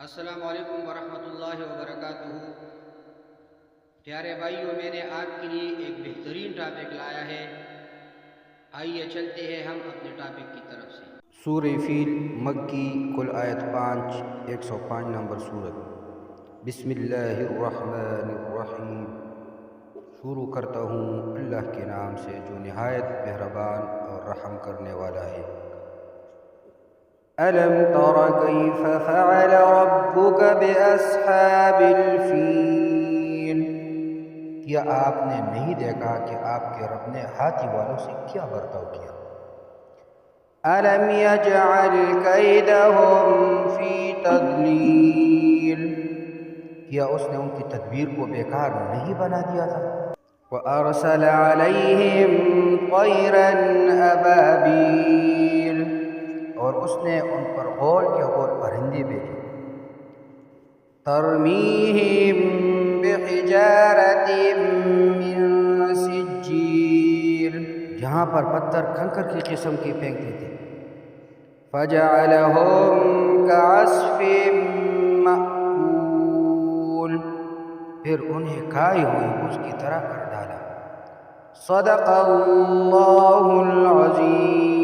السلام علیکم ورحمۃ اللہ وبرکاتہ۔ پیارے بھائیوں، میں نے آپ کے لیے ایک بہترین ٹاپک لایا ہے۔ آئیے چلتے ہیں ہم اپنے ٹاپک کی طرف سے۔ سورہ فیل مکی، کل آیت 105 نمبر سورت۔ بسم اللہ الرحمن الرحیم۔ شروع کرتا ہوں اللہ کے نام سے جو نہایت مہربان اور رحم کرنے والا ہے۔ أَلَمْ تَرَ كَيْفَ فَعَلَ رَبُّكَ بِأَصْحَابِ الْفِيلِ؟ کیا آپ نے نہیں دیکھا کہ آپ کے رب نے ہاتھی والوں سے کیا برتاؤ کیا؟ أَلَمْ يَجْعَلْ كَيْدَهُمْ فِي تَضْلِيلٍ؟ کیا اس نے ان کی تدبیر کو بیکار نہیں بنا دیا تھا؟ وَأَرْسَلَ عَلَيْهِمْ طَيْرًا أَبَابِيلَ، اور اس نے ان پر غول کے غول پرندے بھیجے۔ تَرْمِيهِمْ بِحِجَارَةٍ مِّن سِجِّيلٍ، جہاں پر پتھر کنکر کی قسم کے پھینکتے تھے۔ فَجَعَلَهُمْ كَعَصْفٍ مَّأْكُولٍ، پھر انہیں کھائی ہوئی بوجھ کی طرح کر ڈالا۔ صدق اللہ العظیم۔